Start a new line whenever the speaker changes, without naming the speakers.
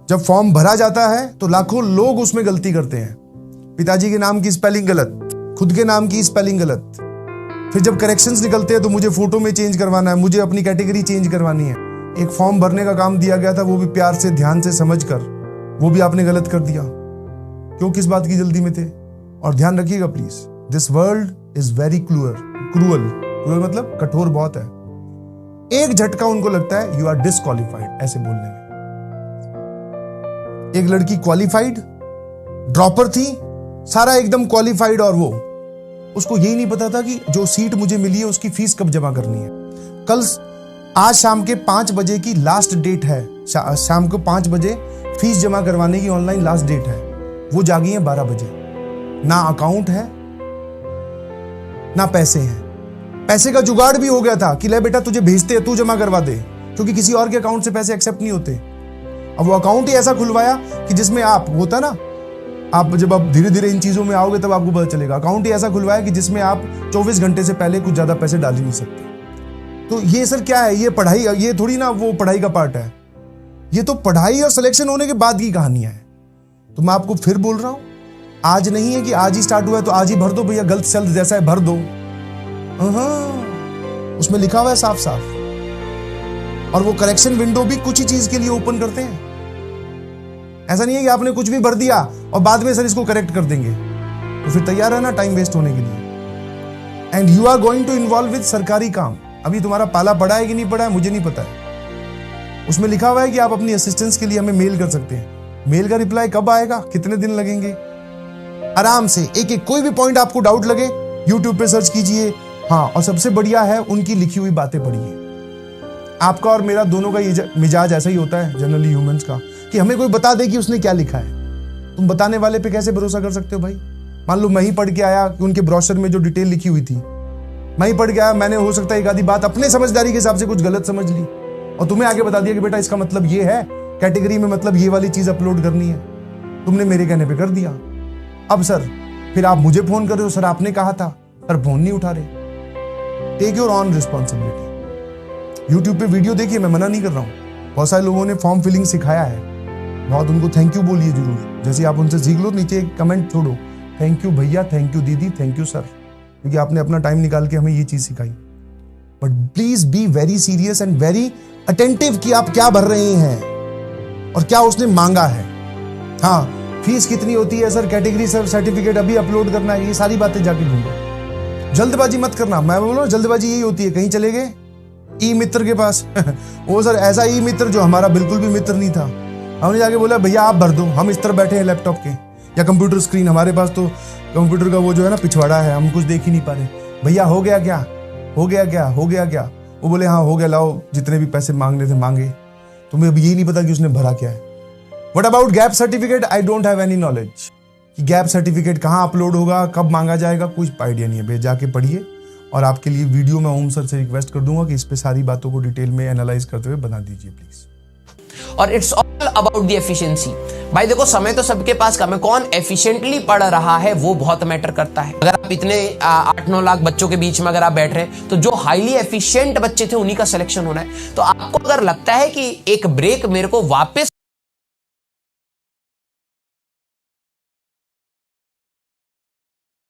जब फॉर्म भरा जाता है तो लाखों लोग उसमें गलती करते हैं। पिताजी के नाम की स्पेलिंग गलत, खुद के नाम की स्पेलिंग गलत। फिर जब करेक्शंस निकलते हैं तो मुझे फोटो में चेंज करवाना है, मुझे अपनी कैटेगरी चेंज करवानी है। एक फॉर्म भरने का काम दिया गया था, वो भी प्यार से ध्यान से समझ कर, वो भी आपने गलत कर दिया। क्यों, किस बात की जल्दी में थे? और ध्यान रखिएगा please, this world is very cruel मतलब कठोर बहुत है। एक झटका उनको लगता है यू आर डिसक्वालिफाइड ऐसे बोलने में। एक लड़की क्वालिफाइड ड्रॉपर थी, सारा एकदम क्वालिफाइड, और वो उसको यही नहीं पता था कि जो सीट मुझे मिली है उसकी फीस कब जमा करनी है। आज शाम के 5 बजे की लास्ट डेट है, शाम को 5 बजे फीस जमा करवाने की ऑनलाइन लास्ट डेट है। वो जागी है 12 बजे। ना अकाउंट है ना पैसे हैं। पैसे का जुगाड़ भी हो गया था कि ले बेटा तुझे भेजते हैं, तू जमा करवा दे, क्योंकि किसी और के अकाउंट से पैसे एक्सेप्ट नहीं होते। अब वो अकाउंट ही ऐसा खुलवाया कि जिसमें आप होता ना, आप जब आप धीरे धीरे इन चीजों में आओगे तब आपको पता चलेगा। अकाउंट ही ऐसा खुलवाया कि जिसमें आप 24 घंटे से पहले कुछ ज्यादा पैसे डाल ही नहीं सकते। तो ये सर क्या है? ये पढ़ाई, ये थोड़ी ना वो पढ़ाई का पार्ट है। ये तो पढ़ाई और सिलेक्शन होने के बाद की कहानियां है। तो मैं आपको फिर बोल रहा हूं, आज नहीं है कि आज ही स्टार्ट हुआ है तो आज ही भर दो भैया, गलत शब्द जैसा है भर दो। उसमें लिखा हुआ है साफ साफ, और वो करेक्शन विंडो भी कुछ ही चीज के लिए ओपन करते हैं। ऐसा नहीं है कि आपने कुछ भी भर दिया और बाद में सर इसको करेक्ट कर देंगे, तो फिर तैयार है ना टाइम वेस्ट होने के लिए। And you are going to involve with सरकारी काम। अभी तुम्हारा पाला पड़ा है कि नहीं पड़ा है मुझे नहीं पता है। उसमें लिखा हुआ है कि आप अपनी असिस्टेंस के लिए हमें मेल कर सकते हैं। मेल का रिप्लाई कब आएगा, कितने दिन लगेंगे? आराम से एक एक कोई भी पॉइंट आपको डाउट लगे यूट्यूब पे सर्च कीजिए। हाँ, और सबसे बढ़िया है उनकी लिखी हुई बातें पढ़िए। आपका और मेरा दोनों का मिजाज ऐसा ही होता है जनरली ह्यूमंस का, कि हमें कोई बता दे कि उसने क्या लिखा है। तुम बताने वाले पे कैसे भरोसा कर सकते हो भाई? मान लो मैं ही पढ़ के आया कि उनके ब्रोशर में जो डिटेल लिखी हुई थी, मैं ही पढ़ के आया, मैंने हो सकता है एक आधी बात अपने समझदारी के हिसाब से कुछ गलत समझ ली और तुम्हें आगे बता दिया कि बेटा इसका मतलब ये है, कैटेगरी में मतलब ये वाली चीज अपलोड करनी है। तुमने मेरे कहने पे कर दिया। अब सर फिर आप मुझे फोन कर रहे हो, सर आपने कहा था, सर फोन नहीं उठा रहे। Take your own responsibility. YouTube पे वीडियो देखिए, मैं मना नहीं कर रहा हूँ। बहुत सारे लोगों ने फॉर्म फिलिंग सिखाया है, बहुत उनको थैंक यू बोलिए जरूर। जैसे आप उनसे सीख लो, नीचे एक कमेंट छोड़ो, थैंक यू भैया, थैंक यू दीदी, थैंक यू सर, क्योंकि आपने अपना टाइम निकाल के हमें ये चीज सिखाई। But please be very serious and very attentive कि आप क्या भर रहे हैं और क्या उसने मांगा है। हाँ, फीस कितनी होती है सर, कैटेगरी सर, सर्टिफिकेट अभी अपलोड करना है, ये सारी बातें जाके ढूंढो। जल्दबाजी मत करना। मैं बोल रहा हूं जल्दबाजी यही होती है। कहीं चले गए ई मित्र के पास वो सर ऐसा ई मित्र जो हमारा बिल्कुल भी मित्र नहीं था। हमने जाके बोला भैया आप भर दो, हम इस तरह बैठे हैं लैपटॉप के या कंप्यूटर स्क्रीन, हमारे पास तो कंप्यूटर का वो जो है ना पिछवाड़ा है, हम कुछ देख ही नहीं पा रहे। भैया हो गया क्या, हो गया क्या, हो गया क्या? वो बोले हाँ हो गया, लाओ जितने भी पैसे मांगने थे मांगे। तुम्हें अभी यही नहीं पता कि उसने भरा क्या है। What about gap certificate? I don't have any knowledge कि गैप सर्टिफिकेट कहाँ अपलोड होगा, कब मांगा जाएगा, कुछ आइडिया नहीं है। भैया जाके पढ़िए, और आपके लिए वीडियो मैं ओम सर से रिक्वेस्ट कर दूंगा कि इस पे सारी बातों को डिटेल में एनालाइज करते हुए बना दीजिए प्लीज।
और it's all about the efficiency. भाई देखो, समय तो सबके पास कम है, कौन एफिशिएंटली पढ़ रहा है वो बहुत मैटर करता है। अगर आप इतने 8-9 लाख बच्चों के बीच में अगर आप बैठ रहे हैं तो जो हाईली एफिशिएंट बच्चे थे उन्हीं का सिलेक्शन होना है। तो आपको अगर लगता है कि एक ब्रेक मेरे को वापस